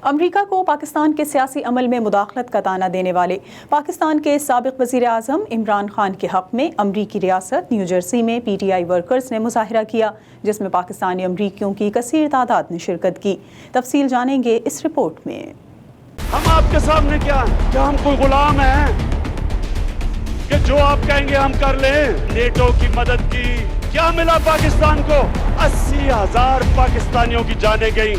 امریکا کو پاکستان کے سیاسی عمل میں مداخلت کا طعنہ دینے والے پاکستان کے سابق وزیر اعظم عمران خان کے حق میں امریکی ریاست نیو جرسی میں پی ٹی آئی ورکرز نے مظاہرہ کیا، جس میں پاکستانی امریکیوں کی کثیر تعداد نے شرکت کی۔ تفصیل جانیں گے اس رپورٹ میں۔ ہم آپ کے سامنے کیا ہم کوئی غلام ہیں کہ جو آپ کہیں گے ہم کر لیں؟ نیٹو کی مدد کی، کیا ملا پاکستان کو؟ 80,000 پاکستانیوں کی جانیں گئیں،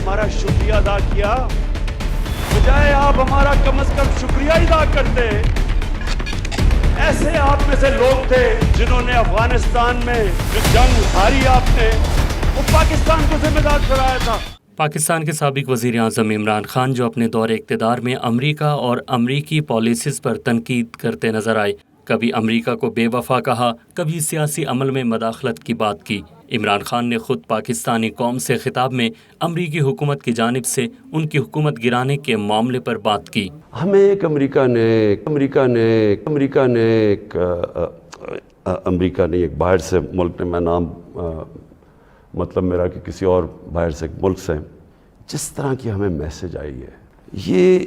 ہمارا شکریہ ادا کیا، بجائے آپ ہمارا کم از کم شکریہ ادا کرتے۔ ایسے آپ میں سے لوگ تھے جنہوں نے افغانستان میں جو جنگ ہاری آپ نے، وہ پاکستان کو ذمہ دار ٹھہرایا تھا۔ پاکستان کے سابق وزیر اعظم عمران خان جو اپنے دور اقتدار میں امریکہ اور امریکی پالیسیز پر تنقید کرتے نظر آئے، کبھی امریکہ کو بے وفا کہا، کبھی سیاسی عمل میں مداخلت کی بات کی۔ عمران خان نے خود پاکستانی قوم سے خطاب میں امریکی حکومت کی جانب سے ان کی حکومت گرانے کے معاملے پر بات کی۔ ہمیں ایک امریکہ نے ایک باہر سے ملک نے، میں نام مطلب میرا کہ کسی اور باہر سے ایک ملک سے جس طرح کی ہمیں میسج آئی ہے، یہ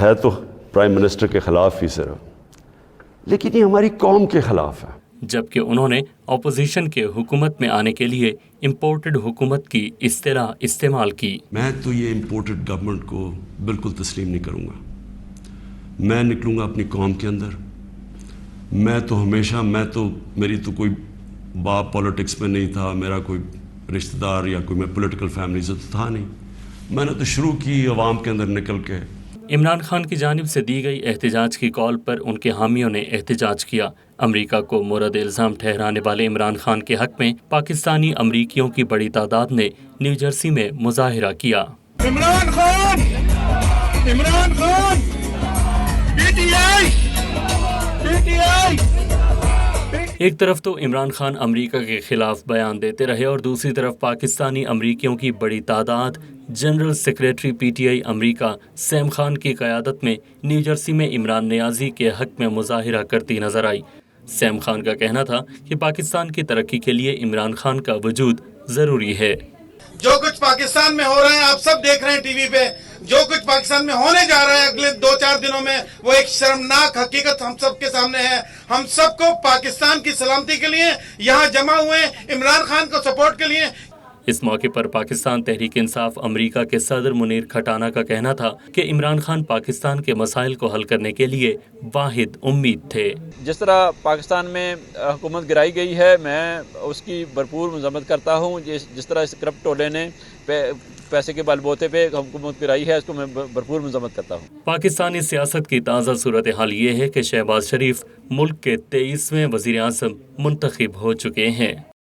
ہے تو پرائم منسٹر کے خلاف ہی صرف، لیکن یہ ہماری قوم کے خلاف ہے۔ جبکہ انہوں نے اپوزیشن کے حکومت میں آنے کے لیے امپورٹڈ حکومت کی اصطلاح استعمال کی۔ میں تو یہ امپورٹڈ گورنمنٹ کو بالکل تسلیم نہیں کروں گا۔ میں نکلوں گا اپنی قوم کے اندر۔ میری تو کوئی باپ پولیٹکس میں نہیں تھا، میرا کوئی رشتہ دار یا کوئی میں پولیٹیکل فیملی سے تو تھا نہیں۔ میں نے تو شروع کی عوام کے اندر نکل کے۔ عمران خان کی جانب سے دی گئی احتجاج کی کال پر ان کے حامیوں نے احتجاج کیا۔ امریکہ کو مورد الزام ٹھہرانے والے عمران خان کے حق میں پاکستانی امریکیوں کی بڑی تعداد نے نیو جرسی میں مظاہرہ کیا۔ Imran Khan P T I. ایک طرف تو عمران خان امریکہ کے خلاف بیان دیتے رہے اور دوسری طرف پاکستانی امریکیوں کی بڑی تعداد general secretary P T I America same Khan کی قیادت میں نیو جرسی میں عمران نیازی کے حق میں مظاہرہ کرتی نظر آئی۔ سیم خان کا کہنا تھا کہ پاکستان کی ترقی کے لیے عمران خان کا وجود ضروری ہے۔ جو کچھ پاکستان میں ہو رہا ہے آپ سب دیکھ رہے ہیں ٹی وی پہ، جو کچھ پاکستان میں ہونے جا رہا ہے اگلے 2-4 دنوں میں، وہ ایک شرمناک حقیقت ہم سب کے سامنے ہے۔ ہم سب کو پاکستان کی سلامتی کے لیے یہاں جمع ہوئے عمران خان کو سپورٹ کے لیے۔ اس موقع پر پاکستان تحریک انصاف امریکہ کے صدر منیر کھٹانہ کا کہنا تھا کہ عمران خان پاکستان کے مسائل کو حل کرنے کے لیے واحد امید تھے۔ جس طرح پاکستان میں حکومت گرائی گئی ہے، میں اس کی بھرپور مذمت کرتا ہوں۔ جس طرح اس کرپٹ ٹولے نے پیسے کے بل بوتے پہ حکومت گرائی ہے، اس کو میں بھرپور مذمت کرتا ہوں۔ پاکستانی سیاست کی تازہ صورتحال یہ ہے کہ شہباز شریف ملک کے 23ویں وزیر اعظم منتخب ہو چکے ہیں۔